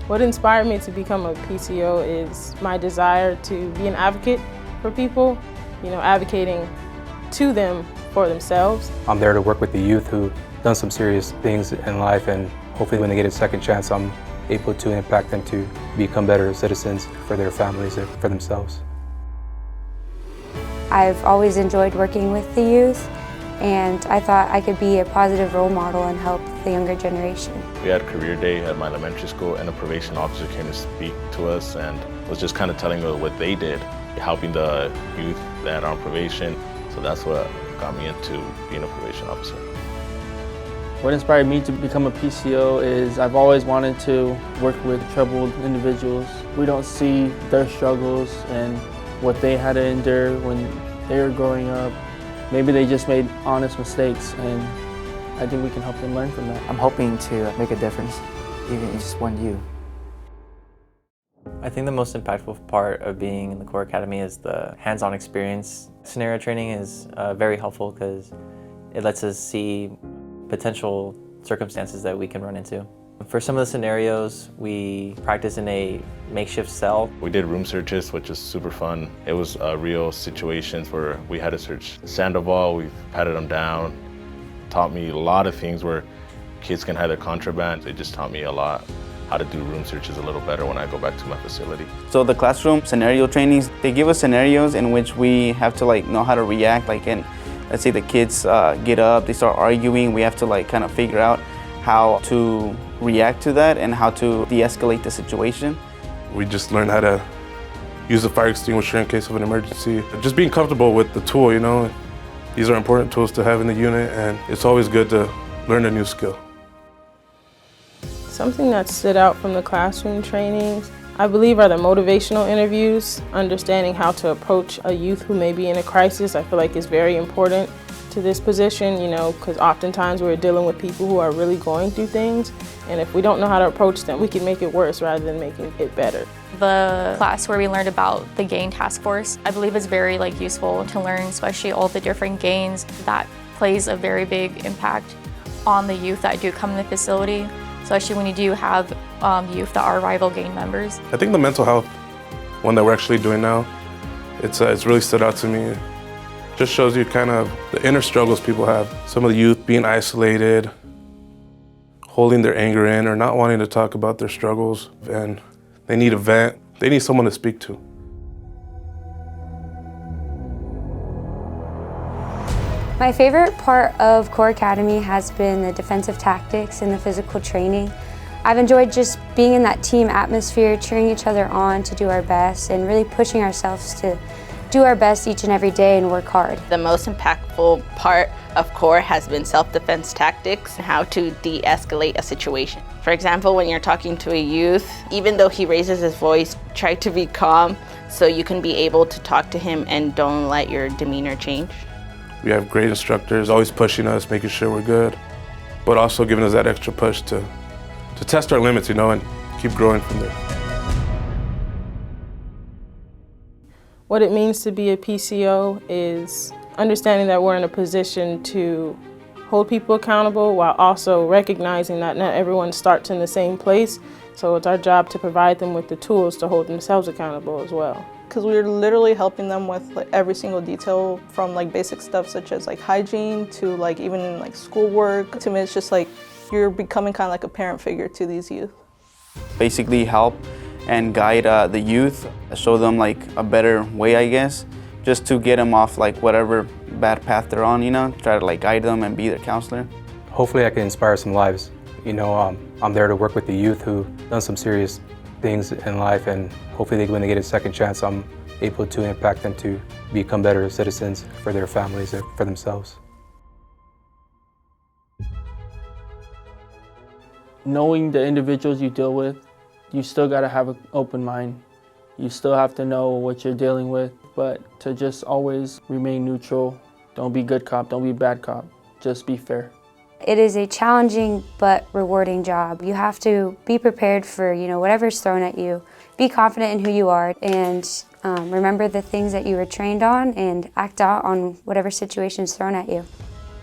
What inspired me to become a PCO is my desire to be an advocate for people, advocating to them for themselves. I'm there to work with the youth who've done some serious things in life, and hopefully when they get a second chance, I'm able to impact them to become better citizens for their families and for themselves. I've always enjoyed working with the youth, and I thought I could be a positive role model and help the younger generation. We had career day at my elementary school, and a probation officer came to speak to us and was just kind of telling us what they did, helping the youth that are on probation. So that's what got me into being a probation officer. What inspired me to become a PCO is I've always wanted to work with troubled individuals. We don't see their struggles and what they had to endure when they were growing up. Maybe they just made honest mistakes, and I think we can help them learn from that. I'm hoping to make a difference, even in just one youth. I think the most impactful part of being in the Core Academy is the hands-on experience. Scenario training is very helpful because it lets us see potential circumstances that we can run into. For some of the scenarios, we practice in a makeshift cell. We did room searches, which is super fun. It was real situations where we had to search Sandoval, we patted them down. Taught me a lot of things where kids can hide their contraband. It just taught me a lot how to do room searches a little better when I go back to my facility. So the classroom scenario trainings, they give us scenarios in which we have to know how to react. Let's say the kids get up, they start arguing, we have to kind of figure out how to react to that and how to de-escalate the situation. We just learned how to use the fire extinguisher in case of an emergency. Just being comfortable with the tool, These are important tools to have in the unit, and it's always good to learn a new skill. Something that stood out from the classroom trainings, I believe, are the motivational interviews. Understanding how to approach a youth who may be in a crisis, I feel like is very important to this position, because oftentimes we're dealing with people who are really going through things, and if we don't know how to approach them, we can make it worse rather than making it better. The class where we learned about the gang task force, I believe is very useful to learn, especially all the different gangs. That plays a very big impact on the youth that do come in the facility, especially when you do have youth that are rival gang members. I think the mental health one that we're actually doing now, it's really stood out to me. Just shows you kind of the inner struggles people have. Some of the youth being isolated, holding their anger in, or not wanting to talk about their struggles, and they need a vent. They need someone to speak to. My favorite part of Core Academy has been the defensive tactics and the physical training. I've enjoyed just being in that team atmosphere, cheering each other on to do our best, and really pushing ourselves to do our best each and every day and work hard. The most impactful part of Core has been self-defense tactics and how to de-escalate a situation. For example, when you're talking to a youth, even though he raises his voice, try to be calm so you can be able to talk to him and don't let your demeanor change. We have great instructors always pushing us, making sure we're good, but also giving us that extra push to test our limits, and keep growing from there. What it means to be a PCO is understanding that we're in a position to hold people accountable while also recognizing that not everyone starts in the same place. So it's our job to provide them with the tools to hold themselves accountable as well. Because we're literally helping them with every single detail, from basic stuff such as hygiene to even schoolwork. To me, it's just you're becoming kind of a parent figure to these youth. Basically help and guide the youth, show them a better way, I guess, just to get them off whatever bad path they're on, try to guide them and be their counselor. Hopefully I can inspire some lives. I'm there to work with the youth who've done some serious things in life, and hopefully when they get a second chance, I'm able to impact them to become better citizens for their families and for themselves. Knowing the individuals you deal with, you still got to have an open mind. You still have to know what you're dealing with, but to just always remain neutral. Don't be good cop, don't be bad cop. Just be fair. It is a challenging but rewarding job. You have to be prepared for whatever's thrown at you. Be confident in who you are, and remember the things that you were trained on and act out on whatever situation is thrown at you.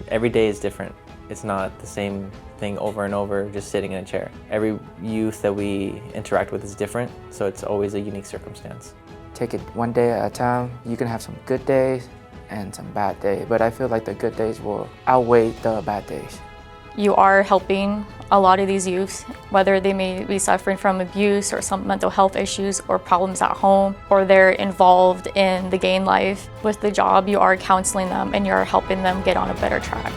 Every day is different. It's not the same thing over and over, just sitting in a chair. Every youth that we interact with is different, so it's always a unique circumstance. Take it one day at a time. You can have some good days and some bad days, but I feel like the good days will outweigh the bad days. You are helping a lot of these youths, whether they may be suffering from abuse or some mental health issues or problems at home, or they're involved in the gang life. With the job, you are counseling them and you're helping them get on a better track.